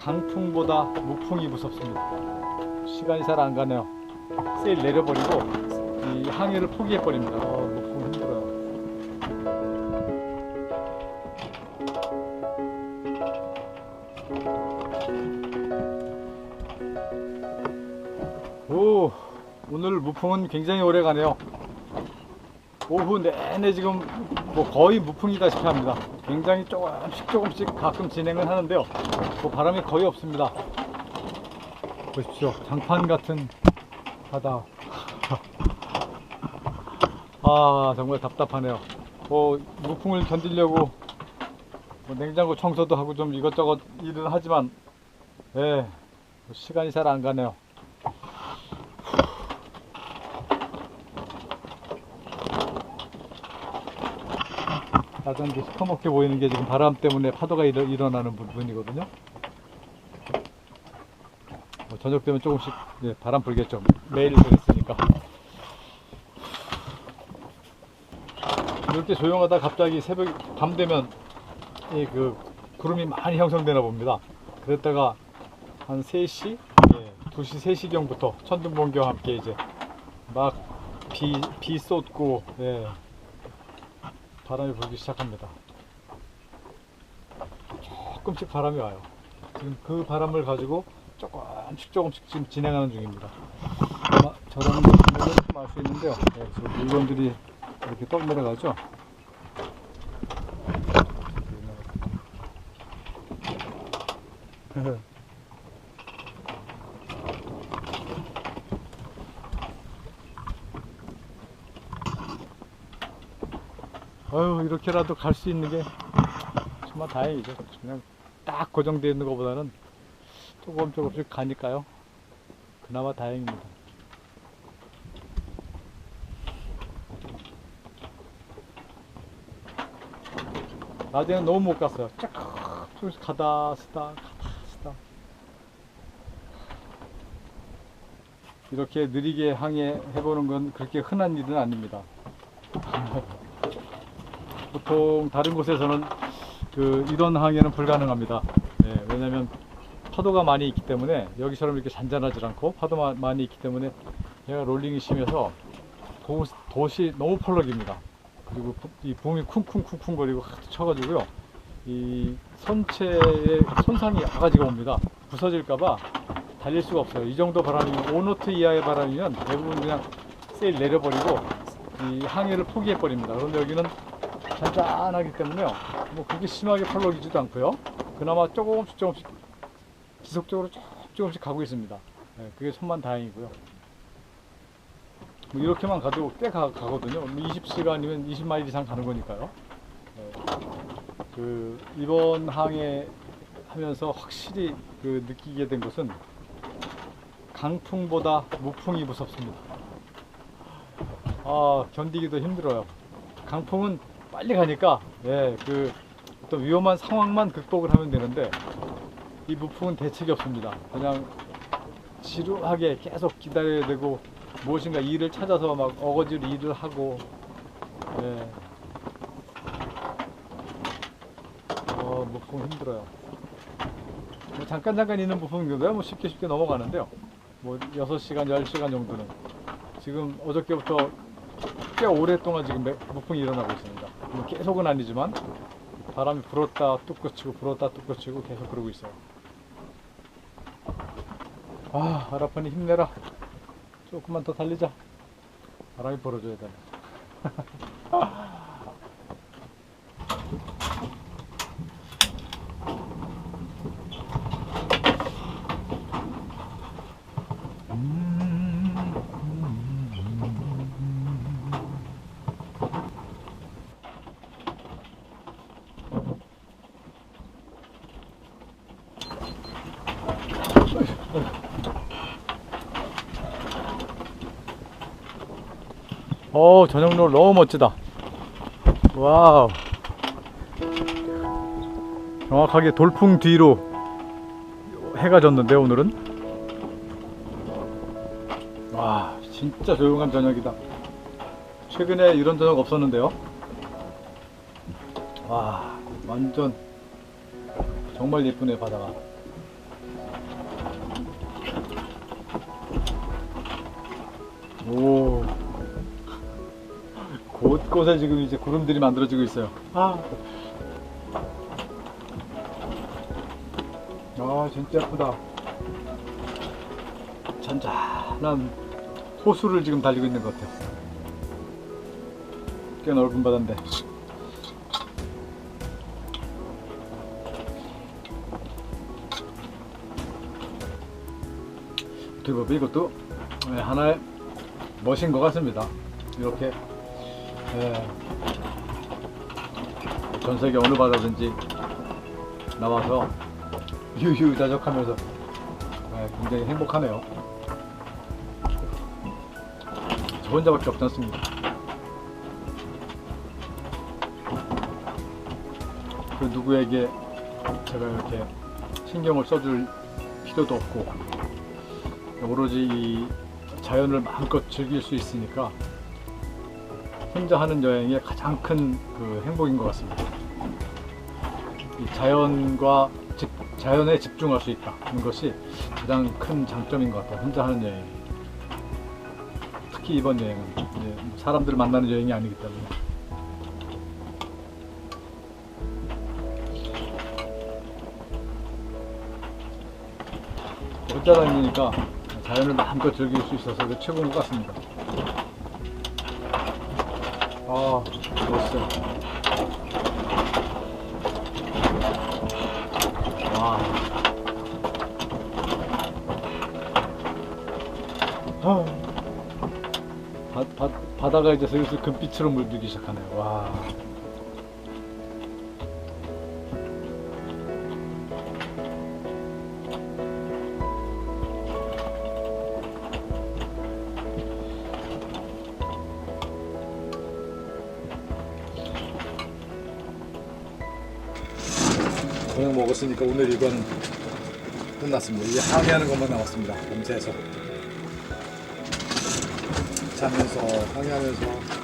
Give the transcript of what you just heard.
강풍보다 무풍이 무섭습니다. 시간이 잘 안 가네요. 세일 내려버리고 이 항해를 포기해버립니다. 무풍 힘들어요. 오늘 무풍은 굉장히 오래 가네요. 오후 내내 지금 뭐 거의 무풍이다시피 합니다. 굉장히 조금씩 가끔 진행을 하는데요. 바람이 거의 없습니다. 보십시오. 장판 같은 바다. 정말 답답하네요. 무풍을 견디려고 냉장고 청소도 하고 좀 이것저것 일을 하지만 시간이 잘 안 가네요. 나중에 시커멓게 보이는 게 지금 바람 때문에 파도가 일어나는 부분이거든요. 저녁 되면 조금씩 바람 불겠죠. 매일 그랬으니까. 이렇게 조용하다 갑자기 밤 되면 구름이 많이 형성되나 봅니다. 그랬다가 한 3시, 2시, 3시경부터 천둥번개와 함께 이제 막 비 쏟고 바람이 불기 시작합니다. 조금씩 바람이 와요. 지금 그 바람을 가지고 조금씩 지금 진행하는 중입니다. 아마 저런 물건을 좀 알 수 있는데요. 지금 물건들이 이렇게 떡 내려가죠. 이렇게라도 갈 수 있는 게 정말 다행이죠. 그냥 딱 고정되어 있는 것보다는 조금씩 가니까요. 그나마 다행입니다. 낮에는 너무 못 갔어요. 조금씩 가다 쓰다. 이렇게 느리게 항해해보는 건 그렇게 흔한 일은 아닙니다. 보통 다른 곳에서는 이런 항해는 불가능합니다. 왜냐하면 파도가 많이 있기 때문에 여기처럼 이렇게 잔잔하지 않고 파도가 많이 있기 때문에 얘가 롤링이 심해서 돛이 너무 펄럭입니다. 그리고 이 붕이 쿵쿵쿵쿵 거리고 쳐가지고요. 이 선체에 손상이 아가지가 옵니다. 부서질까봐 달릴 수가 없어요. 이 정도 바람이면 5노트 이하의 바람이면 대부분 그냥 세일 내려버리고 이 항해를 포기해버립니다. 그런데 여기는 잔잔하기 때문에요. 그렇게 심하게 펄럭이지도 않고요. 그나마 조금씩 지속적으로 조금씩 가고 있습니다. 그게 천만 다행이고요. 이렇게만 가도 꽤 가거든요. 20시간이면 20마일 이상 가는 거니까요. 이번 항해 하면서 확실히 느끼게 된 것은 강풍보다 무풍이 무섭습니다. 견디기도 힘들어요. 강풍은 빨리 가니까 어떤 위험한 상황만 극복을 하면 되는데 이 무풍은 대책이 없습니다. 그냥 지루하게 계속 기다려야 되고 무엇인가 일을 찾아서 막 어거지로 일을 하고 무풍 힘들어요. 잠깐 있는 무풍인데도 쉽게 넘어가는데요. 6시간, 10시간 정도는 지금 어저께부터 꽤 오랫동안 지금 무풍이 일어나고 있습니다. 계속은 아니지만 바람이 불었다 뚝 그치고 계속 그러고 있어요. 아라판이 힘내라. 조금만 더 달리자. 바람이 불어줘야 되네. 저녁노을 너무 멋지다. 와우. 정확하게 돌풍 뒤로 해가 졌는데 오늘은. 진짜 조용한 저녁이다. 최근에 이런 저녁 없었는데요. 와, 완전 정말 예쁘네 바다가. 곳곳에 지금 이제 구름들이 만들어지고 있어요. 아 진짜 예쁘다. 잔잔한 호수를 지금 달리고 있는 것 같아요. 꽤 넓은 바다인데. 어떻게 보면 이것도 하나의 멋인 것 같습니다. 이렇게 전 세계 어느 바다든지 나와서 유유자적하면서 굉장히 행복하네요. 저 혼자밖에 없지 않습니까? 그 누구에게 제가 이렇게 신경을 써줄 필요도 없고 오로지 이 자연을 마음껏 즐길 수 있으니까 혼자 하는 여행의 가장 큰 그 행복인 것 같습니다. 이 자연에 집중할 수 있다는 것이 가장 큰 장점인 것 같아요. 혼자 하는 여행. 특히 이번 여행은 이제 사람들을 만나는 여행이 아니기 때문에. 혼자 다니니까 자연을 마음껏 즐길 수 있어서 최고인 것 같습니다. 멋있어요. 와. 바다가 이제 슬슬 금빛으로 물들기 시작하네요. 와. 저녁 먹었으니까 오늘 이건 끝났습니다. 이제 항해하는 것만 남았습니다. 밤새서 자면서 항해하면서